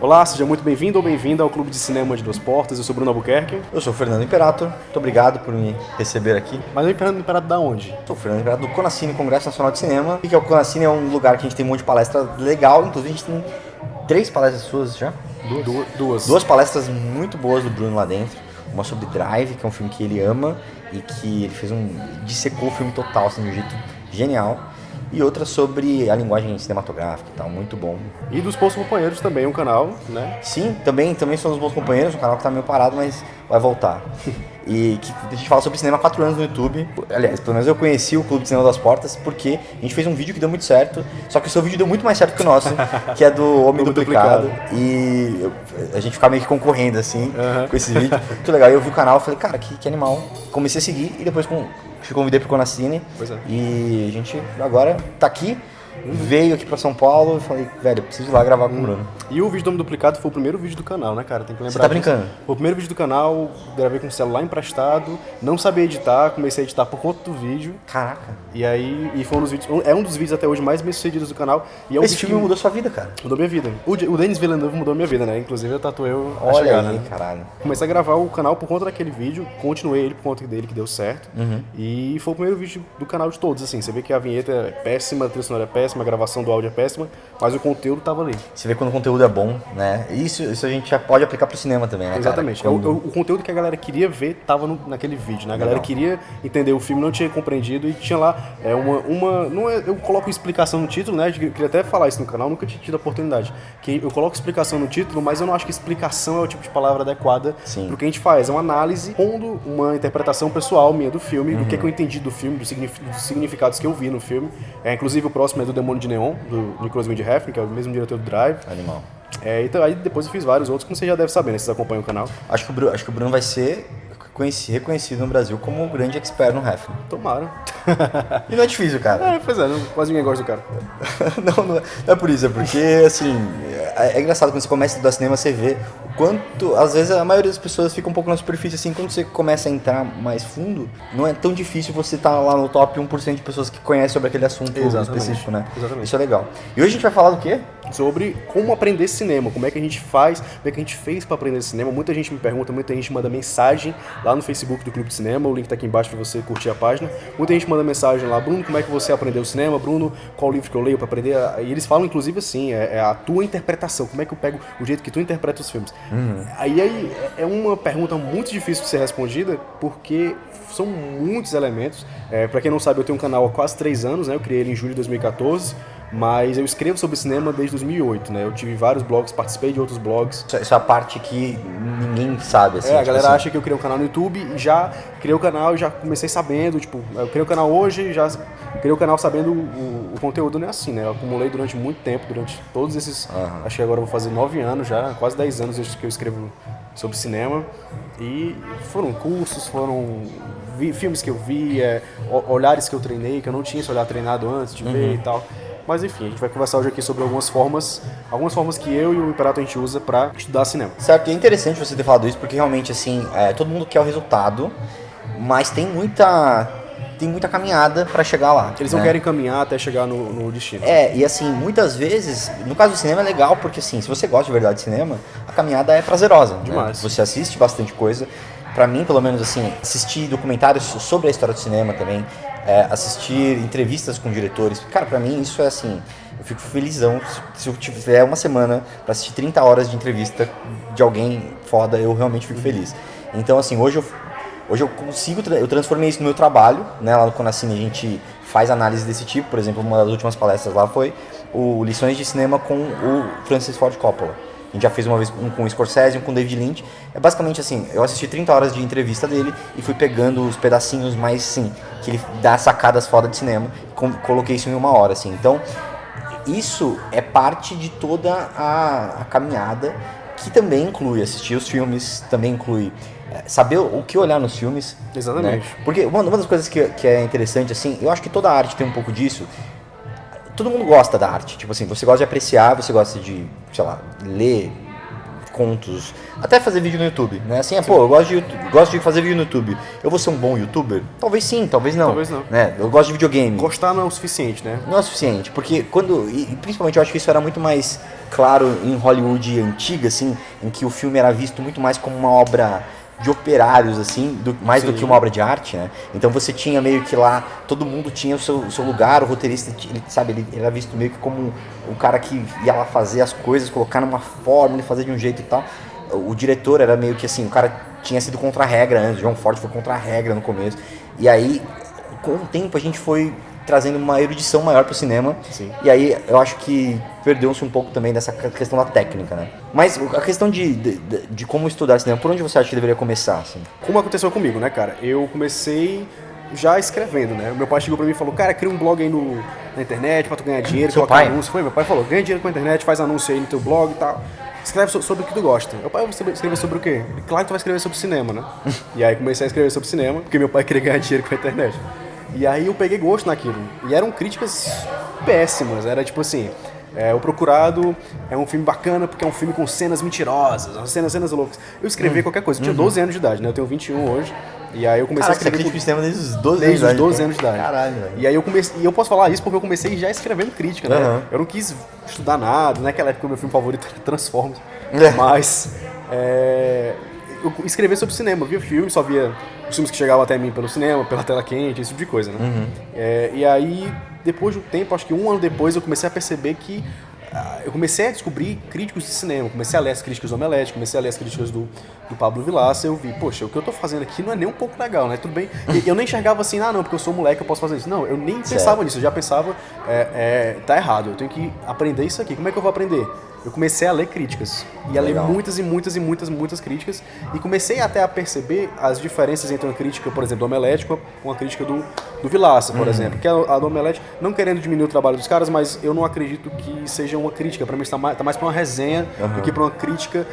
Olá, seja muito bem-vindo ou bem-vinda ao Clube de Cinema de Duas Portas. Eu sou Bruno Albuquerque. Eu sou o Fernando Imperator, muito obrigado por me receber aqui. Mas o Fernando Imperator da onde? Sou o Fernando Imperator do Conacine, Congresso Nacional de Cinema. O que é o Conacine? É um lugar que a gente tem um monte de palestra legal, inclusive a gente tem 3 palestras suas já. Duas Palestras muito boas do Bruno lá dentro. Uma sobre Drive, que é um filme que ele ama e que ele fez dissecou o filme total, assim, de um jeito genial. E outra sobre a linguagem cinematográfica e tal, muito bom. E dos Bons Companheiros também, um canal, né? Sim, também são os Bons Companheiros, um canal que tá meio parado, mas vai voltar. E que a gente fala sobre cinema há 4 anos no YouTube. Aliás, pelo menos eu conheci o Clube de Cinema das Portas porque a gente fez um vídeo que deu muito certo, só que o seu vídeo deu muito mais certo que o nosso, que é do Homem Duplicado. E a gente ficava meio que concorrendo, assim, com esse vídeo. Muito legal. Eu vi o canal e falei, cara, que animal. Comecei a seguir e depois te convidei pro Conacine. Pois é. E a gente agora tá aqui. Veio aqui pra São Paulo e falei, velho, eu preciso ir lá gravar com o Bruno. E o vídeo do Homem Duplicado foi o primeiro vídeo do canal, né, cara? Tem que lembrar. Você tá disso. brincando? Foi o primeiro vídeo do canal, gravei com o celular emprestado, não sabia editar, comecei a editar por conta do vídeo. Caraca. E foi um dos vídeos até hoje mais bem sucedidos do canal. E é um Esse vídeo filme que mudou sua vida, cara. mudou minha vida. O Denis Villeneuve mudou minha vida, né? Inclusive eu tatuei a Olha chegada, aí, né? caralho. Comecei a gravar o canal por conta daquele vídeo, continuei ele por conta dele, que deu certo. E foi o primeiro vídeo do canal de todos, assim. Você vê que a vinheta é péssima, a trilha sonora é péssima, a gravação do áudio é péssima, mas o conteúdo tava ali. Você vê quando o conteúdo é bom, né? Isso a gente já pode aplicar pro cinema também, né, Exatamente. cara? O conteúdo que a galera queria ver tava naquele vídeo, né? A galera queria entender o filme, não tinha compreendido e tinha lá eu coloco explicação no título, né? Eu queria até falar isso no canal, nunca tinha tido a oportunidade. Que eu coloco explicação no título, mas eu não acho que explicação é o tipo de palavra adequada pro que a gente faz. É uma análise, pondo uma interpretação pessoal minha do filme, do que eu entendi do filme, dos significados que eu vi no filme. Inclusive o próximo é do Demônio de Neon, do Nicolas Winding Refn, que é o mesmo diretor do Drive. Animal. Então, aí depois eu fiz vários outros, como você já deve saber, né? Vocês acompanham o canal. Acho que o Bruno vai ser reconhecido no Brasil como o grande expert no Refn. Tomara. E não é difícil, cara. Pois é, quase ninguém gosta do cara. não é por isso, é porque, assim, é engraçado quando você começa a estudar cinema, você vê o quanto, às vezes, a maioria das pessoas fica um pouco na superfície, assim, quando você começa a entrar mais fundo, não é tão difícil você estar lá no top 1% de pessoas que conhecem sobre aquele assunto específico, né? Exatamente. Isso é legal. E hoje a gente vai falar do quê? Sobre como aprender cinema, como é que a gente faz, como é que a gente fez pra aprender cinema. Muita gente me pergunta, muita gente manda mensagem lá no Facebook do Clube de Cinema, o link tá aqui embaixo pra você curtir a página. Muita gente manda mensagem lá, Bruno, como é que você aprendeu cinema? Bruno, qual livro que eu leio pra aprender? E eles falam, inclusive, assim, é a tua interpretação, como é que eu pego o jeito que tu interpreta os filmes. Aí é uma pergunta muito difícil de ser respondida, porque são muitos elementos. Pra quem não sabe, eu tenho um canal há quase 3 anos, né? Eu criei ele em julho de 2014. Mas eu escrevo sobre cinema desde 2008, né? Eu tive vários blogs, participei de outros blogs. Isso é a parte que ninguém sabe, assim. A galera acha que eu criei um canal no YouTube e já criei o canal e já comecei sabendo, tipo, eu criei o canal hoje e já criei o canal sabendo o conteúdo, não é assim, né? Eu acumulei durante muito tempo, durante todos esses, acho que agora eu vou fazer 9 anos já, quase 10 anos que eu escrevo sobre cinema. E foram cursos, foram filmes que eu vi, olhares que eu treinei, que eu não tinha esse olhar treinado antes de ver e tal. Mas enfim, a gente vai conversar hoje aqui sobre algumas formas que eu e o Imperator a gente usa pra estudar cinema. Certo, e é interessante você ter falado isso, porque realmente, assim, todo mundo quer o resultado, mas tem muita caminhada pra chegar lá. Eles não querem caminhar até chegar no destino. E assim, muitas vezes, no caso do cinema é legal, porque assim, se você gosta de verdade de cinema, a caminhada é prazerosa. Demais. Né? Você assiste bastante coisa. Pra mim, pelo menos, assim, assistir documentários sobre a história do cinema também, assistir entrevistas com diretores, cara, pra mim isso é assim, eu fico felizão se eu tiver uma semana pra assistir 30 horas de entrevista de alguém foda, eu realmente fico feliz. Então, assim, hoje eu consigo, eu transformei isso no meu trabalho, né, lá no Conacine a gente faz análise desse tipo, por exemplo, uma das últimas palestras lá foi o Lições de Cinema com o Francis Ford Coppola. A gente já fez uma vez um com o Scorsese, um com o David Lynch. É basicamente assim, eu assisti 30 horas de entrevista dele e fui pegando os pedacinhos mais, assim, que ele dá sacadas foda de cinema, coloquei isso em 1 hora, assim. Então, isso é parte de toda a caminhada, que também inclui assistir os filmes, também inclui saber o que olhar nos filmes. Exatamente. Né? Porque uma das coisas que é interessante, assim, eu acho que toda arte tem um pouco disso. Todo mundo gosta da arte, tipo assim, você gosta de apreciar, você gosta de, sei lá, ler, contos, até fazer vídeo no YouTube, né? Assim, pô, eu gosto de fazer vídeo no YouTube. Eu vou ser um bom YouTuber? Talvez sim, talvez não. Talvez não. Né? Eu gosto de videogame. Gostar não é o suficiente, né? Não é o suficiente, porque e principalmente eu acho que isso era muito mais claro em Hollywood antiga, assim, em que o filme era visto muito mais como uma obra de operários, assim, mais do que uma obra de arte, né? Então você tinha meio que lá, todo mundo tinha o seu lugar, o roteirista, ele, sabe, ele era visto meio que como um cara que ia lá fazer as coisas, colocar numa forma, ele fazer de um jeito e tal. O diretor era meio que assim, o cara tinha sido contra a regra antes, o John Ford foi contra a regra no começo. E aí, com o tempo, a gente foi trazendo uma erudição maior pro cinema. Sim. E aí eu acho que perdeu-se um pouco também dessa questão da técnica, né? Mas a questão de como estudar cinema, por onde você acha que deveria começar, assim? Como aconteceu comigo, né, cara? Eu comecei já escrevendo, né? Meu pai chegou pra mim e falou, cara, cria um blog aí na internet pra tu ganhar dinheiro, Seu colocar pai? anúncio. Foi, meu pai falou, ganha dinheiro com a internet, faz anúncio aí no teu blog e tal. Escreve sobre o que tu gosta. Meu pai, vai escrever sobre o quê? Claro que tu vai escrever sobre cinema, né? E aí comecei a escrever sobre cinema, porque meu pai queria ganhar dinheiro com a internet. E aí eu peguei gosto naquilo. E eram críticas péssimas. Era tipo assim, O Procurado é um filme bacana porque é um filme com cenas mentirosas, cenas loucas. Eu escrevi qualquer coisa. Eu tinha 12 anos de idade, né? Eu tenho 21 hoje. E aí eu comecei a escrever... Você crítico de cinema desde os 12 anos Desde os 12 anos de idade. Caralho, velho. E aí eu comecei... E eu posso falar isso porque eu comecei já escrevendo crítica, né? Uhum. Eu não quis estudar nada. Naquela época o meu filme favorito era Transformers. Mas... eu escrevi sobre cinema, via filme, só via os filmes que chegavam até mim pelo cinema, pela tela quente, esse tipo de coisa, né? E aí, depois de um tempo, acho que um ano depois, eu comecei a perceber que eu comecei a descobrir críticos de cinema, comecei a ler as críticas do Omelete, comecei a ler as críticas do Pablo Vilaça, eu vi, poxa, o que eu tô fazendo aqui não é nem um pouco legal, né? Tudo bem. E eu nem enxergava assim, não, porque eu sou moleque, eu posso fazer isso. Não, eu nem pensava nisso, eu já pensava, tá errado, eu tenho que aprender isso aqui. Como é que eu vou aprender? Eu comecei a ler críticas, e a ler muitas críticas, e comecei até a perceber as diferenças entre uma crítica, por exemplo, do Omelete com a crítica do Vilaça, por exemplo. Que a do Omelete, não querendo diminuir o trabalho dos caras, mas eu não acredito que seja uma crítica. Para mim está mais para uma resenha do que para uma crítica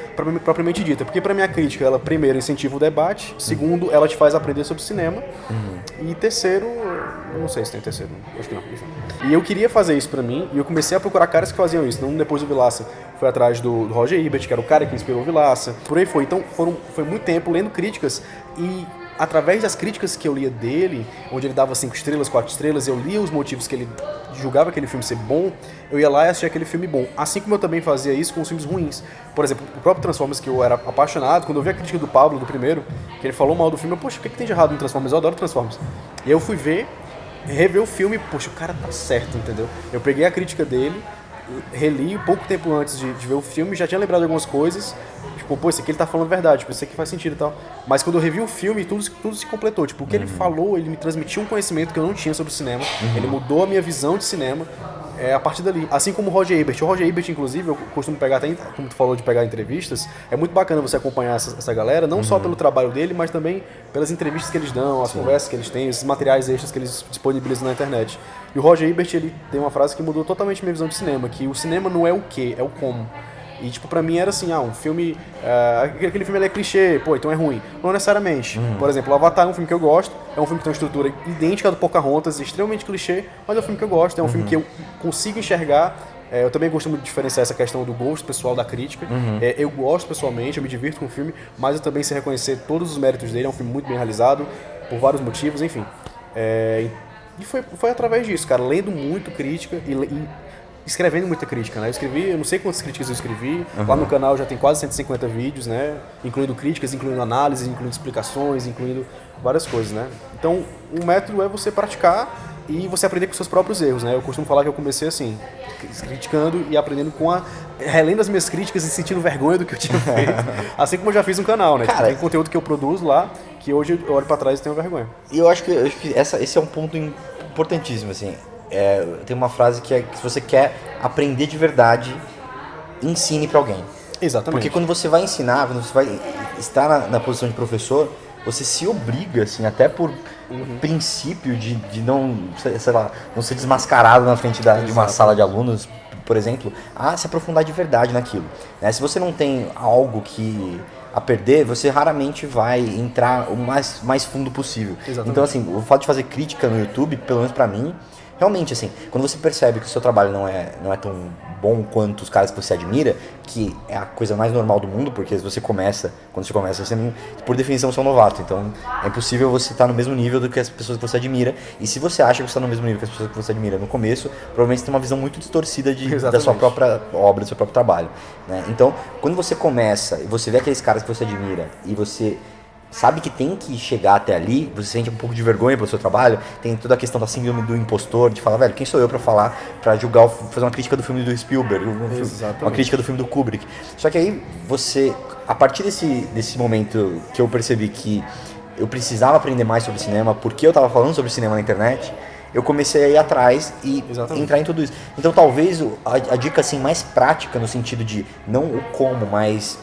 propriamente dita. Porque para mim a crítica, ela primeiro incentiva o debate, segundo, ela te faz aprender sobre cinema, e terceiro, eu não sei se tem terceiro, acho que não. E eu queria fazer isso pra mim, e eu comecei a procurar caras que faziam isso. Não depois do Vilaça, foi atrás do Roger Ebert, que era o cara que inspirou o Vilaça. Por aí foi. Então foi muito tempo lendo críticas, e através das críticas que eu lia dele, onde ele dava 5 estrelas, 4 estrelas, eu lia os motivos que ele julgava aquele filme ser bom, eu ia lá e assistia aquele filme bom. Assim como eu também fazia isso com os filmes ruins. Por exemplo, o próprio Transformers, que eu era apaixonado, quando eu vi a crítica do Pablo, do primeiro, que ele falou mal do filme, eu, poxa, o que tem de errado no Transformers? Eu adoro Transformers. E aí eu fui rever o filme, poxa, o cara tá certo, entendeu? Eu peguei a crítica dele, reli pouco tempo antes de ver o filme, já tinha lembrado de algumas coisas, tipo, pô, isso aqui ele tá falando a verdade, tipo, isso aqui faz sentido e tal. Mas quando eu revi o filme, tudo se completou. Tipo, o que ele falou, ele me transmitiu um conhecimento que eu não tinha sobre o cinema, ele mudou a minha visão de cinema a partir dali. Assim como o Roger Ebert. O Roger Ebert, inclusive, eu costumo pegar, até como tu falou de pegar entrevistas, é muito bacana você acompanhar essa galera, não só pelo trabalho dele, mas também pelas entrevistas que eles dão, as conversas que eles têm, esses materiais extras que eles disponibilizam na internet. E o Roger Ebert, ele tem uma frase que mudou totalmente minha visão de cinema, que o cinema não é o quê, é o como. E, tipo, pra mim era assim, um filme... aquele filme é clichê, pô, então é ruim. Não necessariamente. Por exemplo, o Avatar é um filme que eu gosto, é um filme que tem uma estrutura idêntica ao do Pocahontas, extremamente clichê, mas é um filme que eu gosto, é um filme que eu consigo enxergar. Eu também gosto muito de diferenciar essa questão do gosto pessoal da crítica. Eu gosto pessoalmente, eu me divirto com o filme, mas eu também sei reconhecer todos os méritos dele, é um filme muito bem realizado, por vários motivos, enfim. E foi através disso, cara, lendo muito crítica e escrevendo muita crítica, né? Eu não sei quantas críticas eu escrevi, lá no canal já tem quase 150 vídeos, né? Incluindo críticas, incluindo análises, incluindo explicações, incluindo várias coisas, né? Então, o método é você praticar e você aprender com seus próprios erros, né? Eu costumo falar que eu comecei assim, criticando e aprendendo relendo as minhas críticas e sentindo vergonha do que eu tinha feito, assim como eu já fiz um canal, né? Cara, tem conteúdo que eu produzo lá, que hoje eu olho pra trás e tenho vergonha. E eu acho que esse é um ponto importantíssimo, assim. Tem uma frase que se você quer aprender de verdade, ensine pra alguém. Exatamente. Porque quando você vai ensinar, quando você vai estar na posição de professor, você se obriga, assim, até por princípio de não, sei lá, não ser desmascarado na frente de uma sala de alunos, por exemplo, a se aprofundar de verdade naquilo. Né? Se você não tem algo a perder, você raramente vai entrar o mais fundo possível. Exatamente. Então, assim, o fato de fazer crítica no YouTube, pelo menos pra mim, realmente, assim, quando você percebe que o seu trabalho não é tão bom quanto os caras que você admira, que é a coisa mais normal do mundo, porque quando você começa, você não, por definição, você é um novato, então é impossível você estar no mesmo nível do que as pessoas que você admira, e se você acha que você está no mesmo nível que as pessoas que você admira no começo, provavelmente você tem uma visão muito distorcida da sua própria obra, do seu próprio trabalho, né? Então, quando você começa e você vê aqueles caras que você admira, e você sabe que tem que chegar até ali, você sente um pouco de vergonha pelo seu trabalho, tem toda a questão da síndrome do impostor, de falar, velho, quem sou eu pra falar, pra julgar, fazer uma crítica do filme do Spielberg, uma crítica do filme do Kubrick. Só que aí você, a partir desse momento que eu percebi que eu precisava aprender mais sobre cinema, porque eu tava falando sobre cinema na internet, eu comecei a ir atrás e entrar em tudo isso. Então talvez a dica assim mais prática, no sentido de não o como, mas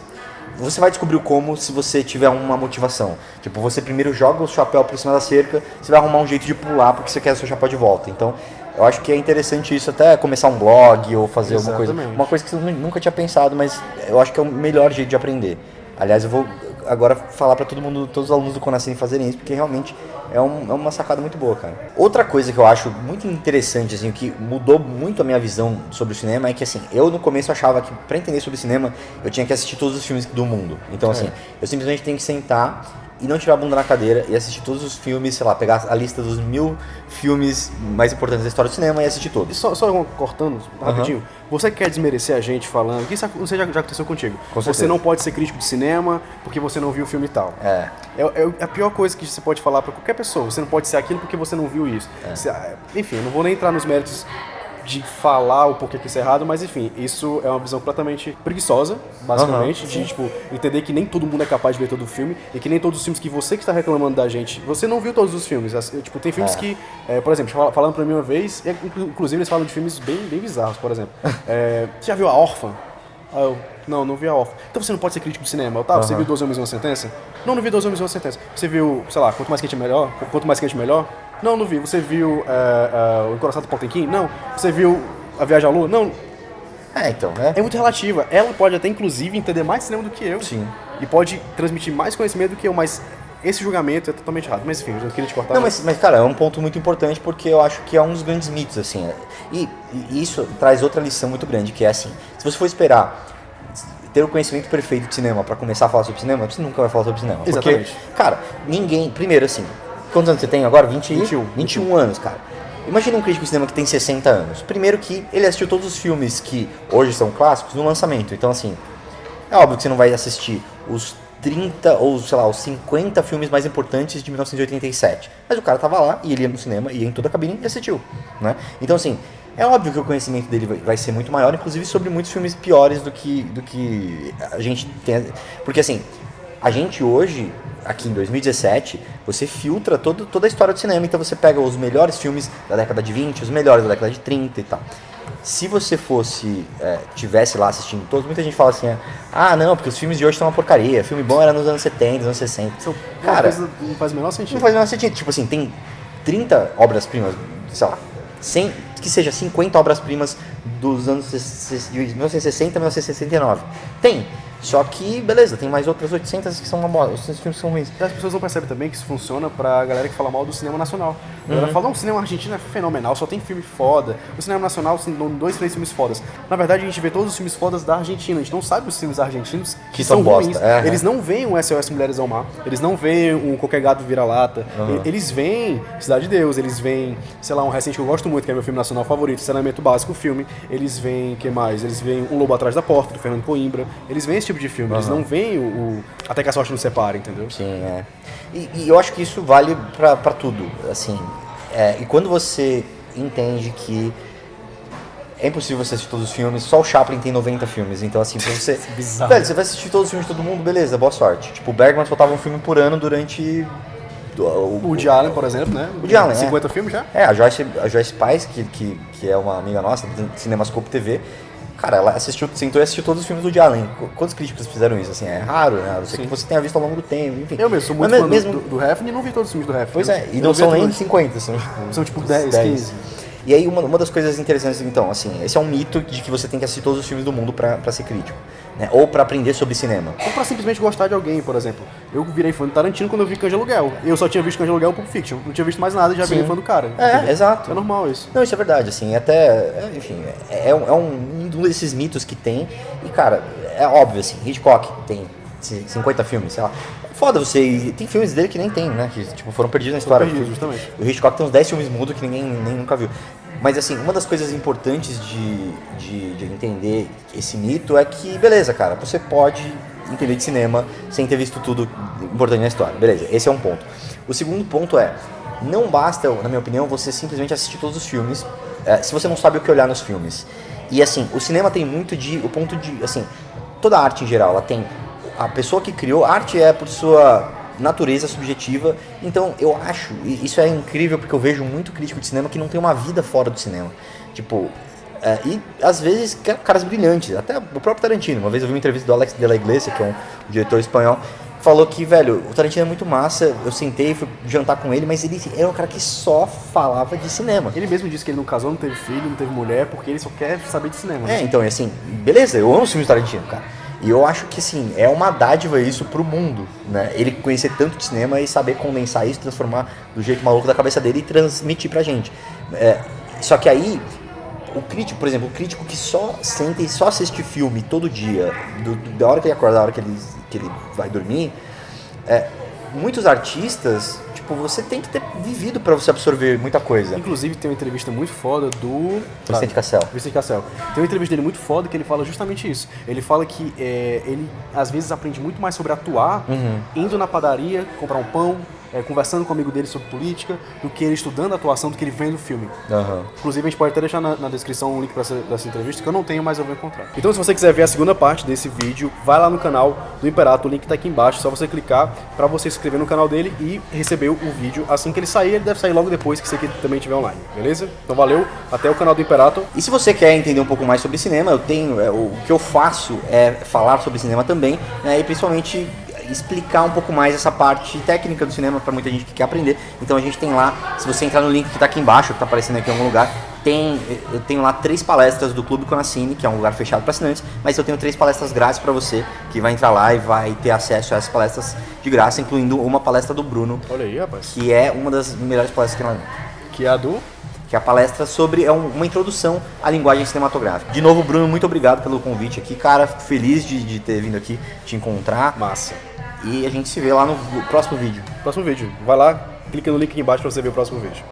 você vai descobrir o como se você tiver uma motivação. Tipo, você primeiro joga o chapéu por cima da cerca, você vai arrumar um jeito de pular porque você quer o seu chapéu de volta. Então, eu acho que é interessante isso, até começar um blog ou fazer alguma coisa. Uma coisa que você nunca tinha pensado, mas eu acho que é o melhor jeito de aprender. Aliás, eu vou agora falar pra todo mundo, todos os alunos do Conacine fazerem isso, porque realmente é uma sacada muito boa, cara. Outra coisa que eu acho muito interessante, assim, o que mudou muito a minha visão sobre o cinema é que, assim, eu no começo achava que pra entender sobre cinema eu tinha que assistir todos os filmes do mundo. Então, assim, eu simplesmente tenho que sentar e não tirar a bunda na cadeira e assistir todos os filmes, sei lá, pegar a lista dos 1000 filmes mais importantes da história do cinema e assistir todos. Só cortando rapidinho, você quer desmerecer a gente falando, que isso já aconteceu contigo. Você não pode ser crítico de cinema porque você não viu o filme e tal. É a pior coisa que você pode falar pra qualquer pessoa, você não pode ser aquilo porque você não viu isso. Enfim, eu não vou nem entrar nos méritos de falar o porquê que isso é errado, mas enfim, isso é uma visão completamente preguiçosa, basicamente, de tipo, entender que nem todo mundo é capaz de ver todo o filme, e que nem todos os filmes que você que está reclamando da gente, você não viu todos os filmes. Tipo, tem filmes que, por exemplo, falando pra mim uma vez, inclusive eles falam de filmes bem bizarros, por exemplo. Você já viu A Órfã? Não vi A Órfã. Então você não pode ser crítico de cinema. Você viu 12 Homens e uma Sentença? Não vi 12 Homens e uma Sentença. Você viu, sei lá, Quanto Mais Quente Melhor? Não vi. Você viu O Encoraçado Potemkin? Não. Você viu A Viagem à Lua? Não. É muito relativa. Ela pode até, inclusive, entender mais de cinema do que eu. Sim. E pode transmitir mais conhecimento do que eu, mas esse julgamento é totalmente errado. Mas enfim, eu não queria te cortar. Não, mas cara, é um ponto muito importante porque eu acho que é um dos grandes mitos, assim. E isso traz outra lição muito grande, que é assim, se você for esperar ter o conhecimento perfeito de cinema pra começar a falar sobre cinema, você nunca vai falar sobre cinema. Exatamente. Porque, cara, primeiro assim, quantos anos você tem agora? 21 anos, cara. Imagina um crítico de cinema que tem 60 anos. Primeiro que ele assistiu todos os filmes que hoje são clássicos no lançamento. Então, assim, é óbvio que você não vai assistir os 30 ou, sei lá, os 50 filmes mais importantes de 1987. Mas o cara tava lá e ele ia no cinema, ia em toda a cabine e assistiu, né? Então, assim, é óbvio que o conhecimento dele vai ser muito maior, inclusive sobre muitos filmes piores do que a gente tem. Porque, assim, a gente hoje, aqui em 2017, você filtra toda a história do cinema. Então você pega os melhores filmes da década de 20, os melhores da década de 30 e tal. Se você tivesse lá assistindo todos, muita gente fala assim, não, porque os filmes de hoje são uma porcaria, filme bom era nos anos 70, nos anos 60. Cara, coisa não faz o menor sentido. Não faz o menor sentido. Tipo assim, tem 30 obras-primas, sei lá, que seja 50 obras-primas dos anos de 1960 a 1969. Tem. Só que, beleza, tem mais outras 800 que são uma bosta, os filmes são ruins. As pessoas não percebem também que isso funciona pra galera que fala mal do cinema nacional. A galera fala, o cinema argentino é fenomenal, só tem filme foda. O cinema nacional são 2, 3 filmes fodas. Na verdade, a gente vê todos os filmes fodas da Argentina. A gente não sabe os filmes argentinos que são ruins. Eles não veem um SOS Mulheres ao Mar, eles não veem um Qualquer Gato Vira-Lata, eles veem Cidade de Deus, eles veem, sei lá, um recente que eu gosto muito, que é meu filme nacional favorito, Saneamento Básico, o filme. Eles veem, o que mais? Eles veem Um Lobo Atrás da Porta, do Fernando Coimbra. Eles veem esse tipo de filme, eles não veem Até que a Sorte nos Separe, entendeu? Sim, E eu acho que isso vale pra tudo, assim. E quando você entende que é impossível você assistir todos os filmes, só o Chaplin tem 90 filmes, então assim, pra você... Velho, você vai assistir todos os filmes de todo mundo, beleza, boa sorte. Tipo, o Bergman soltava um filme por ano durante... O Woody Allen, por exemplo, né? Woody Allen, 50 filmes já? A Joyce Pais, que é uma amiga nossa, do Cinemascope TV, cara, ela sentou e assistiu todos os filmes do Woody Allen. Quantos críticos fizeram isso? Assim, é raro, né? Eu sei que você tenha visto ao longo do tempo, enfim. Eu mesmo sou muito fã do Hefner e não vi todos os filmes do Hefner. Pois é, e não são nem 50, são tipo 10, 15. E aí uma das coisas interessantes, então, assim, esse é um mito de que você tem que assistir todos os filmes do mundo pra ser crítico, né? Ou pra aprender sobre cinema. Ou pra simplesmente gostar de alguém, por exemplo. Eu virei fã do Tarantino quando eu vi Cães de Aluguel. Eu só tinha visto Cães de Aluguel e Pulp Fiction. Não tinha visto mais nada e já virei fã do cara. Entendeu? Exato. É normal isso. Não, isso é verdade, assim, até, enfim, é um desses mitos que tem, e cara, é óbvio, assim, Hitchcock tem 50 filmes, sei lá, foda você, tem filmes dele que nem tem, né, que tipo, foram perdidos na história. Perdidos, justamente. O Hitchcock tem uns 10 filmes mudos que ninguém nem nunca viu. Mas assim, uma das coisas importantes de entender esse mito é que, beleza, cara, você pode entender de cinema sem ter visto tudo importante na história, beleza, esse é um ponto. O segundo ponto é, não basta, na minha opinião, você simplesmente assistir todos os filmes, se você não sabe o que olhar nos filmes. E assim, o cinema tem muito o ponto de, assim, toda a arte em geral, ela tem, a pessoa que criou, a arte é por sua natureza subjetiva, então eu acho, e isso é incrível porque eu vejo muito crítico de cinema que não tem uma vida fora do cinema. Tipo, e às vezes caras brilhantes, até o próprio Tarantino. Uma vez eu vi uma entrevista do Alex de la Iglesia, que é um diretor espanhol, falou que, velho, o Tarantino é muito massa, eu sentei, fui jantar com ele, mas ele era um cara que só falava de cinema. Ele mesmo disse que ele não casou, não teve filho, não teve mulher, porque ele só quer saber de cinema. Então, assim, beleza, eu amo os filmes do Tarantino, cara. E eu acho que, assim, é uma dádiva isso pro mundo, né? Ele conhecer tanto de cinema e saber condensar isso, transformar do jeito maluco da cabeça dele e transmitir pra gente. Só que aí, o crítico, por exemplo, o crítico que só senta e só assiste filme todo dia, da hora que ele acorda, da hora que ele vai dormir, muitos artistas, tipo, você tem que ter vivido pra você absorver muita coisa. Inclusive tem uma entrevista muito foda do Vicente Cassel. Vicente Cassel. Tem uma entrevista dele muito foda que ele fala justamente isso. Ele fala que ele às vezes aprende muito mais sobre atuar indo na padaria, comprar um pão, conversando com um amigo dele sobre política, do que ele estudando a atuação, do que ele vendo o filme. Inclusive a gente pode até deixar na descrição um link pra essa entrevista, que eu não tenho, mas eu vou encontrar. Então se você quiser ver a segunda parte desse vídeo, vai lá no canal do Imperato, o link tá aqui embaixo, é só você clicar pra você se inscrever no canal dele e receber o vídeo assim que ele sair. Ele deve sair logo depois que esse aqui também estiver online, beleza? Então valeu, até o canal do Imperato. E se você quer entender um pouco mais sobre cinema, eu tenho, o que eu faço é falar sobre cinema também, né, e principalmente explicar um pouco mais essa parte técnica do cinema para muita gente que quer aprender. Então a gente tem lá, se você entrar no link que está aqui embaixo, que está aparecendo aqui em algum lugar, eu tenho lá 3 palestras do Clube Conacine, que é um lugar fechado para assinantes, mas eu tenho 3 palestras grátis para você, que vai entrar lá e vai ter acesso a essas palestras de graça, incluindo uma palestra do Bruno. Olha aí, rapaz. Que é uma das melhores palestras que tem lá dentro. Que é a do... Que é a palestra sobre uma introdução à linguagem cinematográfica. De novo, Bruno, muito obrigado pelo convite aqui, cara, fico feliz de ter vindo aqui te encontrar. Massa. E a gente se vê lá no próximo vídeo. Próximo vídeo. Vai lá, clica no link aqui embaixo pra você ver o próximo vídeo.